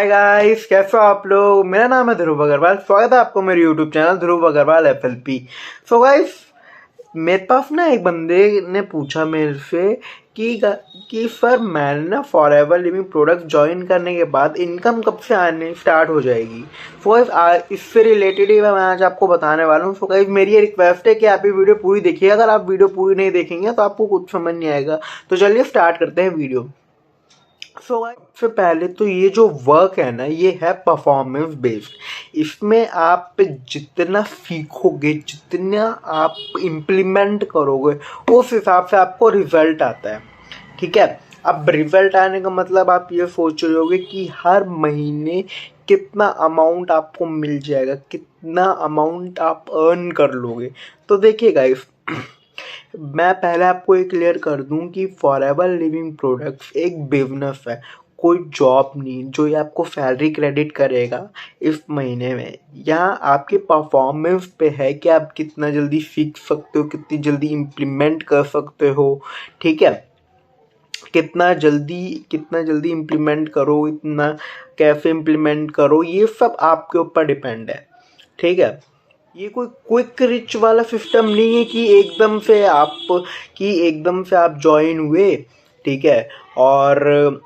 Hi guys, कैसे हो आप लोग। मेरा नाम है ध्रुव अग्रवाल। स्वागत है आपको मेरे यूट्यूब चैनल ध्रुव अग्रवाल FLP। सो गाइस, मेरे पास ना एक बंदे ने पूछा मेरे से कि सर मैंने ना फॉरएवर लिविंग प्रोडक्ट ज्वाइन करने के बाद इनकम कब से आने स्टार्ट हो जाएगी। सो गाइस, इससे रिलेटेड ही मैं आज आपको बताने वाला हूँ। सो गाइस, मेरी ये रिक्वेस्ट है कि आप ये वीडियो पूरी देखिए। अगर आप वीडियो पूरी नहीं देखेंगे तो आपको कुछ समझ नहीं आएगा। तो चलिए स्टार्ट करते हैं वीडियो। सबसे पहले तो ये जो वर्क है ना, ये है परफॉर्मेंस बेस्ड। इसमें आप जितना सीखोगे, जितना आप इम्प्लीमेंट करोगे, उस हिसाब से आपको रिजल्ट आता है। ठीक है। अब रिजल्ट आने का मतलब आप ये सोच रहे होगे कि हर महीने कितना अमाउंट आपको मिल जाएगा, कितना अमाउंट आप अर्न कर लोगे। तो देखिए गाइस, मैं पहले आपको ये क्लियर कर दूं कि फॉरएवर लिविंग प्रोडक्ट्स एक बिजनेस है, कोई जॉब नहीं जो ये आपको सैलरी क्रेडिट करेगा इस महीने में। यहाँ आपके परफॉर्मेंस पे है कि आप कितना जल्दी सीख सकते हो, कितनी जल्दी इम्प्लीमेंट कर सकते हो। ठीक है। कितना जल्दी इम्प्लीमेंट करो, इतना कैसे इम्प्लीमेंट करो, ये सब आपके ऊपर डिपेंड है। ठीक है। ये कोई क्विक रिच वाला सिस्टम नहीं है कि एकदम से आप ज्वाइन हुए। ठीक है। और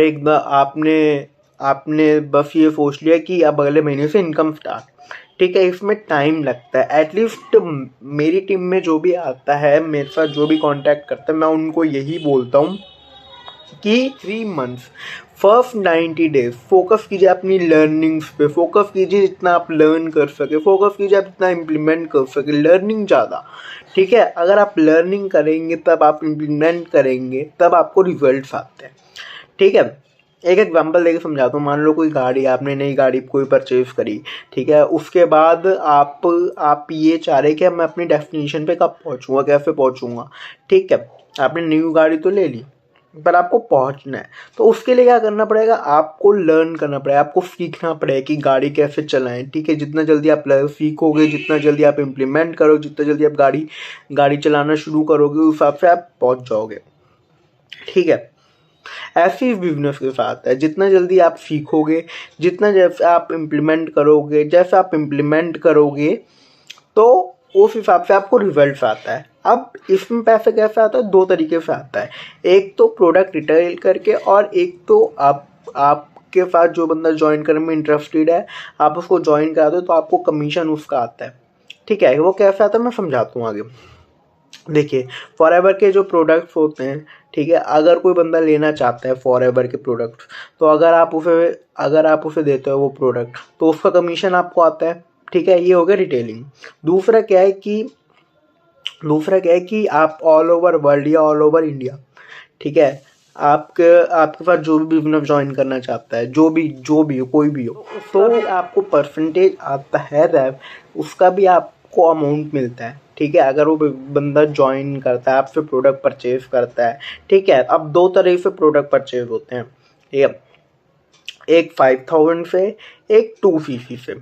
एकदम आपने आपने बस ये सोच लिया कि अब अगले महीने से इनकम स्टार्ट। ठीक है। इसमें टाइम लगता है। एटलीस्ट मेरी टीम में जो भी आता है, मेरे साथ जो भी कांटेक्ट करता है, मैं उनको यही बोलता हूँ कि 3 मंथ्स, फर्स्ट 90 डेज फोकस कीजिए अपनी लर्निंग्स पे। फोकस कीजिए जितना आप लर्न कर सके, फोकस कीजिए आप जितना इम्प्लीमेंट कर सके, लर्निंग ज़्यादा। ठीक है। अगर आप लर्निंग करेंगे, तब आप इम्प्लीमेंट करेंगे, तब आपको रिजल्ट्स आते हैं। ठीक है। एक एग्जांपल देके समझाता हूँ। मान लो कोई गाड़ी, आपने नई गाड़ी कोई परचेज करी। ठीक है। उसके बाद आप ये चाह रहे कि मैं अपनी डेस्टिनेशन पे कब पहुँचूँगा, कैसे पहुँचूँगा। ठीक है। आपने न्यू गाड़ी तो ले ली, पर आपको पहुंचना है। तो उसके लिए क्या करना पड़ेगा, आपको लर्न करना पड़ेगा, आपको सीखना पड़ेगा कि गाड़ी कैसे चलाएं। ठीक है। जितना जल्दी आप सीखोगे, जितना जल्दी आप इम्प्लीमेंट करोगे, जितना जल्दी आप गाड़ी चलाना शुरू करोगे, उस हिसाब से आप पहुंच जाओगे। ठीक है। ऐसे ही बिजनेस के साथ है। जितना जल्दी आप सीखोगे, जितना जैसे आप इम्प्लीमेंट करोगे, तो उस हिसाब से आपको रिजल्ट आता है। अब इसमें पैसे कैसे आता है, 2 तरीके से आता है। एक तो प्रोडक्ट रिटेल करके, और एक तो आपके साथ जो बंदा ज्वाइन करने में इंटरेस्टेड है, आप उसको ज्वाइन करा दो तो आपको कमीशन उसका आता है। ठीक है। वो कैसे आता है मैं समझाता हूँ आगे। देखिए, फॉरएवर के जो प्रोडक्ट्स होते हैं, ठीक है, अगर कोई बंदा लेना चाहता है फॉरएवर के प्रोडक्ट्स, तो अगर आप उसे देते हो वो प्रोडक्ट, तो उसका कमीशन आपको आता है। ठीक है। ये हो गया रिटेलिंग। दूसरा क्या है कि आप ऑल ओवर वर्ल्ड या ऑल ओवर इंडिया, ठीक है, आपके पास जो भी बिजनेस ज्वाइन करना चाहता है, जो भी हो, कोई भी हो, तो आपको परसेंटेज आता है रैप, उसका भी आपको अमाउंट मिलता है। ठीक है। अगर वो बंदा ज्वाइन करता है, आपसे प्रोडक्ट परचेज करता है। ठीक है। अब 2 तरह से प्रोडक्ट परचेज होते हैं। ठीक है। एक 5000 से, एक 250 से।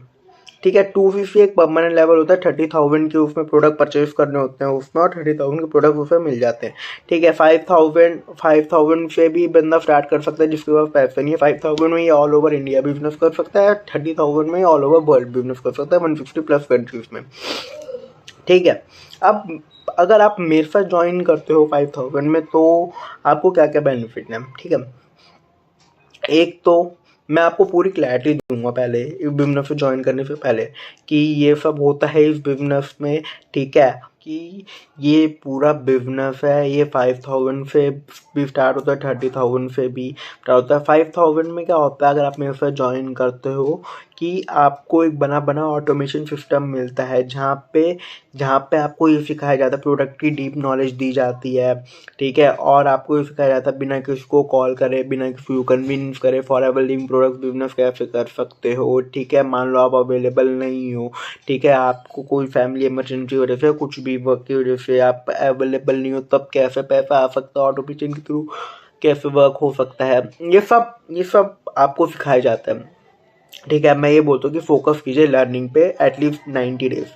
ठीक है। 250 एक परमानेंट लेवल होता है। 30,000 के उसमें प्रोडक्ट परचेज करने होते हैं उसमें, और 30,000 के प्रोडक्ट उसमें मिल जाते हैं। ठीक है। 5,000 से भी बंदा स्टार्ट कर सकता है जिसके पास पैसा नहीं है। 5,000 में ये ऑल ओवर इंडिया बिजनेस कर सकता है। 30,000 में ऑल ओवर वर्ल्ड बिजनेस कर सकता है, 150 प्लस कंट्रीज में। ठीक है। अब अगर आप मेरे साथ ज्वाइन करते हो 5,000 में, तो आपको क्या क्या बेनिफिट है। ठीक है। एक तो मैं आपको पूरी क्लैरिटी दूंगा पहले, इस बिजनेस में ज्वाइन करने से पहले, कि ये सब होता है इस बिजनेस में। ठीक है। कि ये पूरा बिजनेस है, ये 5,000 से भी स्टार्ट होता है, 30,000 से भी स्टार्ट होता है। 5,000 में क्या होता है, अगर आप मेरे साथ ज्वाइन करते हो, कि आपको एक बना ऑटोमेशन सिस्टम मिलता है, जहाँ पे आपको ये सिखाया जाता है, प्रोडक्ट की डीप नॉलेज दी जाती है। ठीक है। और आपको ये सिखाया जाता है बिना किसी को कॉल करे, बिना किसी को कन्विंस करे, फॉरएवर लिविंग प्रोडक्ट बिजनेस कैसे कर सकते हो। ठीक है। मान लो आप अवेलेबल नहीं हो, ठीक है, आपको कोई फैमिली इमरजेंसी की वजह से, कुछ भी वर्क की वजह से आप अवेलेबल नहीं हो, तब कैसे पैसा आ सकता है ऑटोमेशन के थ्रू, कैसे वर्क हो सकता है, ये सब आपको सिखाया जाता है। ठीक है। मैं ये बोलता हूँ कि फोकस कीजिए लर्निंग पे एटलीस्ट 90 डेज।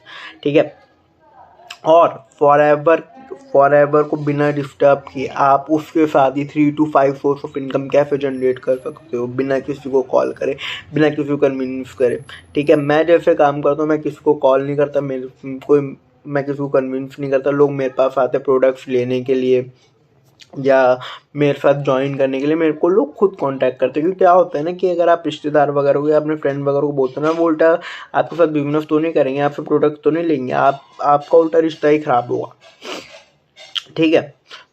ठीक है। और फॉरएवर को बिना डिस्टर्ब किए आप उसके साथ ही 3 to 5 सोर्स ऑफ इनकम कैसे जनरेट कर सकते हो बिना किसी को कॉल करे, बिना किसी को कन्विंस करे। ठीक है, मैं जैसे काम करता हूँ, मैं किसी को कॉल नहीं करता, मैं किसी को कन्विंस नहीं करता। लोग मेरे पास आते प्रोडक्ट्स लेने के लिए या मेरे साथ ज्वाइन करने के लिए, मेरे को लोग खुद कांटेक्ट करते हैं। क्योंकि क्या होता है ना कि अगर आप रिश्तेदार वगैरह को या अपने फ्रेंड वगैरह को बोलते हैं ना, वो उल्टा आपके साथ बिजनेस तो नहीं करेंगे, आपसे प्रोडक्ट तो नहीं लेंगे, आपका उल्टा रिश्ता ही खराब होगा। ठीक है,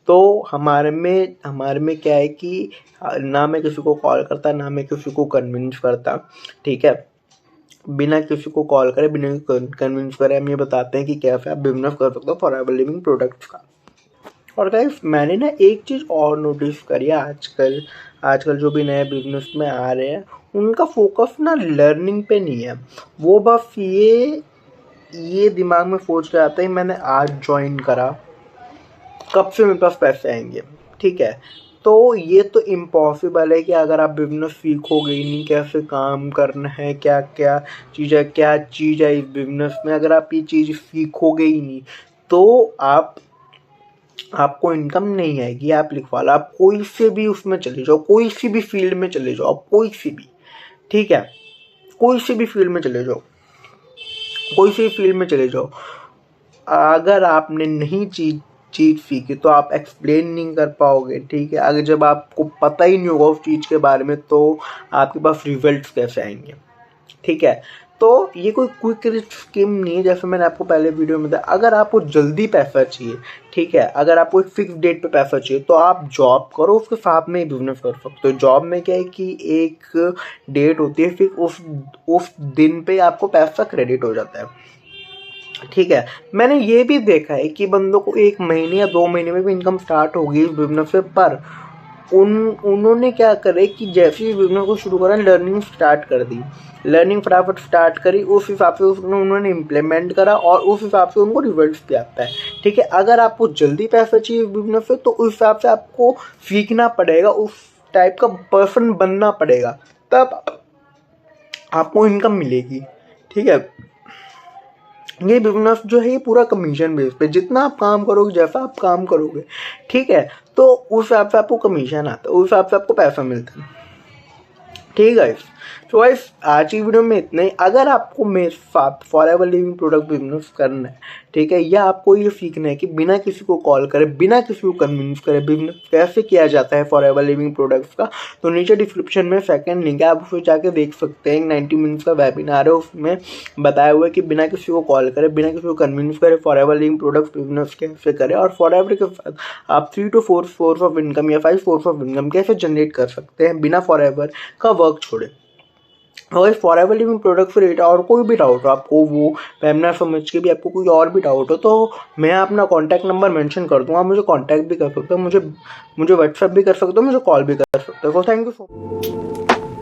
तो हमारे में क्या है कि ना मैं किसी को कॉल करता, ना मैं किसी को कन्विंस करता। ठीक है, बिना किसी को कॉल करे, बिना कन्विंस करे हम ये बताते हैं कि कैसे आप बिजनेस कर सकते हो फॉरएवर लिविंग प्रोडक्ट्स का। और गाइस मैंने ना एक चीज़ और नोटिस करी है, आजकल जो भी नए बिजनेस में आ रहे हैं उनका फोकस ना लर्निंग पे नहीं है। वो बस ये दिमाग में सोच के आते हैं मैंने आज ज्वाइन करा, कब से मेरे पास पैसे आएंगे। ठीक है, तो ये तो इम्पॉसिबल है कि अगर आप बिजनेस सीखोगे ही नहीं, कैसे काम करना है, क्या चीज़ है इस बिजनेस में, अगर आप ये चीज़ सीखोगे ही नहीं तो आपको इनकम नहीं आएगी। आप लिखवा लो, आप कोई से भी उसमें चले जाओ, कोई सी भी फील्ड में चले जाओ, आप कोई सी भी, ठीक है, कोई सी भी फील्ड में चले जाओ, कोई सी फील्ड में चले जाओ, अगर आपने नहीं चीज़ सीखी तो आप एक्सप्लेन नहीं कर पाओगे। ठीक है, अगर जब आपको पता ही नहीं होगा उस चीज़ के बारे में तो आपके पास रिजल्ट्स कैसे आएंगे। ठीक है, तो ये कोई क्विक स्कीम नहीं है। जैसे मैंने आपको पहले वीडियो में बताया, अगर आपको जल्दी पैसा चाहिए, ठीक है, अगर आपको एक फिक्स डेट पे पैसा चाहिए तो आप जॉब करो, उसके साथ में ही बिजनेस कर सकते हो। जॉब में क्या है कि एक डेट होती है, फिर उस दिन पे आपको पैसा क्रेडिट हो जाता है। ठीक है, मैंने ये भी देखा है कि बंदों को 1 महीने या 2 महीने में भी इनकम स्टार्ट हो गई इस बिजनेस से, पर उन्होंने क्या करे कि जैसे ही बिजनेस को शुरू करा, लर्निंग स्टार्ट कर दी, लर्निंग फटाफट स्टार्ट करी, उस हिसाब से उन्होंने इम्प्लीमेंट करा और उस हिसाब से उनको रिजल्ट्स भी आता है। ठीक है, अगर आपको जल्दी पैसा चाहिए बिजनेस से तो उस हिसाब से आपको सीखना पड़ेगा, उस टाइप का पर्सन बनना पड़ेगा, तब आपको इनकम मिलेगी। ठीक है, ये बिजनेस जो है ये पूरा कमीशन बेस पे, जितना आप काम करोगे, जैसा आप काम करोगे, ठीक है, तो उस हिसाब से आपको कमीशन आता है, उस हिसाब से आपको पैसा मिलता है। ठीक है, तो गाइस आज की वीडियो में इतना ही। अगर आपको मेरे साथ फॉरएवर लिविंग प्रोडक्ट बिजनेस करना है, ठीक है, या आपको ये सीखना है कि बिना किसी को कॉल करे, बिना किसी को कन्विंस करे बिजनेस कैसे किया जाता है फॉरएवर लिविंग प्रोडक्ट्स का, तो नीचे डिस्क्रिप्शन में सेकंड लिंक है, आप उसको जाके देख सकते हैं। 90 मिनट्स का वेबिनार है, उसमें बताया हुआ है कि बिना किसी को कॉल करे, बिना किसी को कन्विंस करे फॉरएवर लिविंग प्रोडक्ट बिजनेस कैसे करे, और फॉरएवर के साथ आप 3 to 4 सोर्स ऑफ इनकम या 5 सोर्स ऑफ इनकम कैसे जनरेट कर सकते हैं बिना फॉरएवर का वर्क छोड़े। और फॉरएवर लिविंग प्रोडक्ट से रिलेटेड और कोई भी डाउट हो आपको, वो वेबिनार समझ के भी आपको कोई और भी डाउट हो, तो मैं अपना कॉन्टैक्ट नंबर मेंशन कर दूँगा, मुझे कॉन्टैक्ट भी कर सकते हो, मुझे व्हाट्सएप भी कर सकते हो, मुझे कॉल भी कर सकते हो। Thank you so much.